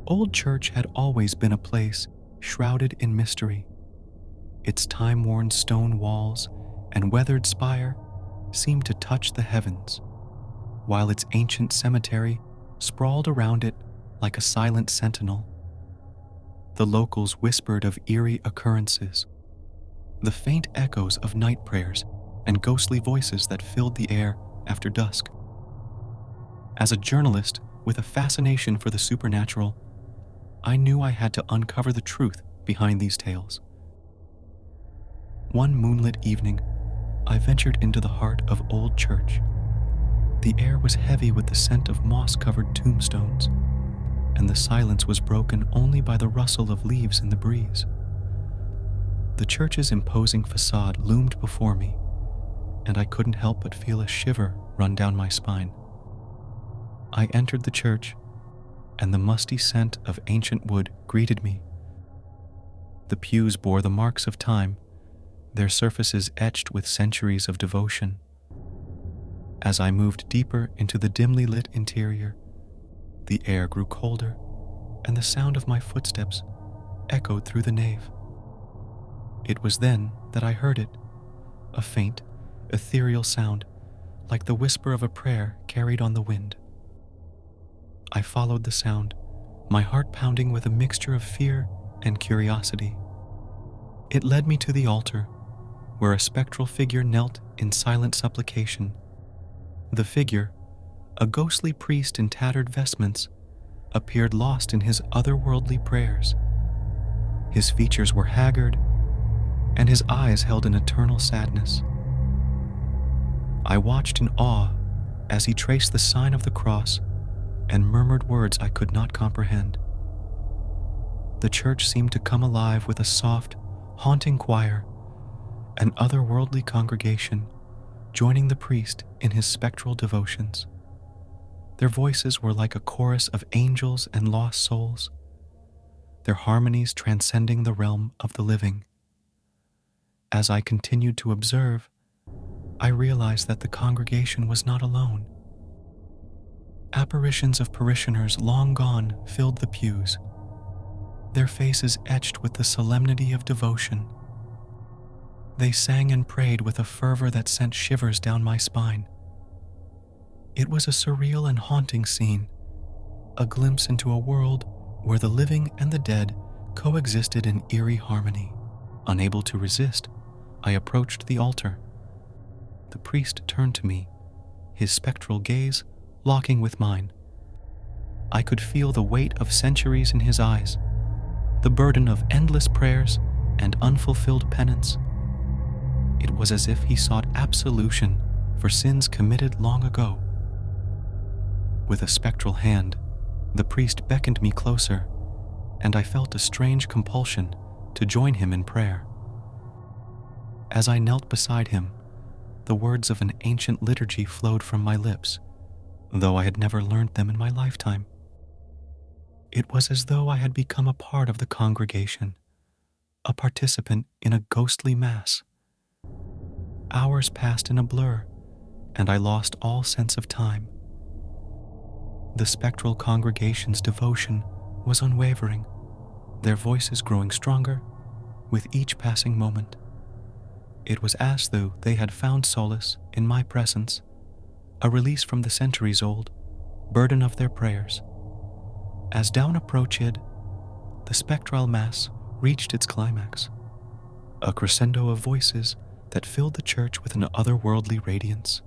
Old Church had always been a place shrouded in mystery. Its time-worn stone walls and weathered spire seemed to touch the heavens, while its ancient cemetery sprawled around it like a silent sentinel. The locals whispered of eerie occurrences, the faint echoes of night prayers and ghostly voices that filled the air after dusk. As a journalist with a fascination for the supernatural, I knew I had to uncover the truth behind these tales. One moonlit evening, I ventured into the heart of Old Church. The air was heavy with the scent of moss-covered tombstones, and the silence was broken only by the rustle of leaves in the breeze. The church's imposing facade loomed before me, and I couldn't help but feel a shiver run down my spine. I entered the church, and the musty scent of ancient wood greeted me. The pews bore the marks of time, their surfaces etched with centuries of devotion. As I moved deeper into the dimly lit interior, the air grew colder, and the sound of my footsteps echoed through the nave. It was then that I heard it, a faint, ethereal sound, like the whisper of a prayer carried on the wind. I followed the sound, my heart pounding with a mixture of fear and curiosity. It led me to the altar, where a spectral figure knelt in silent supplication. The figure, a ghostly priest in tattered vestments, appeared lost in his otherworldly prayers. His features were haggard, and his eyes held an eternal sadness. I watched in awe as he traced the sign of the cross and murmured words I could not comprehend. The church seemed to come alive with a soft, haunting choir, an otherworldly congregation joining the priest in his spectral devotions. Their voices were like a chorus of angels and lost souls, their harmonies transcending the realm of the living. As I continued to observe, I realized that the congregation was not alone. Apparitions of parishioners long gone filled the pews, their faces etched with the solemnity of devotion. They sang and prayed with a fervor that sent shivers down my spine. It was a surreal and haunting scene, a glimpse into a world where the living and the dead coexisted in eerie harmony. Unable to resist, I approached the altar. The priest turned to me, his spectral gaze locking with mine. I could feel the weight of centuries in his eyes, the burden of endless prayers and unfulfilled penance. It was as if he sought absolution for sins committed long ago. With a spectral hand, the priest beckoned me closer, and I felt a strange compulsion to join him in prayer. As I knelt beside him, the words of an ancient liturgy flowed from my lips, though I had never learned them in my lifetime. It was as though I had become a part of the congregation, a participant in a ghostly mass. Hours passed in a blur, and I lost all sense of time. The spectral congregation's devotion was unwavering, their voices growing stronger with each passing moment. It was as though they had found solace in my presence, a release from the centuries-old burden of their prayers. As dawn approached, the spectral mass reached its climax, a crescendo of voices that filled the church with an otherworldly radiance.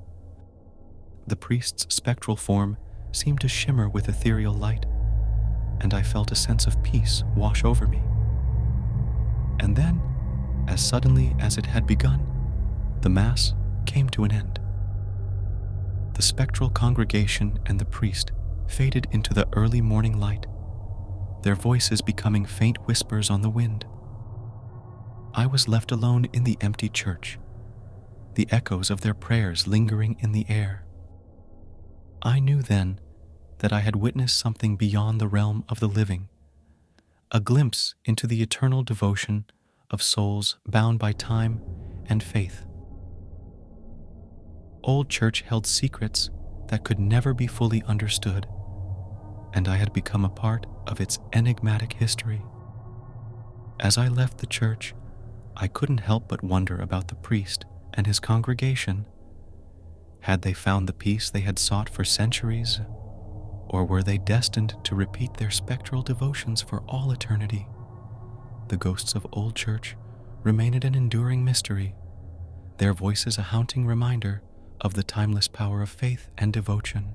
The priest's spectral form seemed to shimmer with ethereal light, and I felt a sense of peace wash over me. And then, as suddenly as it had begun, the Mass came to an end. The spectral congregation and the priest faded into the early morning light, their voices becoming faint whispers on the wind. I was left alone in the empty church, the echoes of their prayers lingering in the air. I knew then that I had witnessed something beyond the realm of the living, a glimpse into the eternal devotion of souls bound by time and faith. Old Church held secrets that could never be fully understood, and I had become a part of its enigmatic history. As I left the church, I couldn't help but wonder about the priest and his congregation. Had they found the peace they had sought for centuries, or were they destined to repeat their spectral devotions for all eternity? The ghosts of Old Church remained an enduring mystery, their voices a haunting reminder of the timeless power of faith and devotion.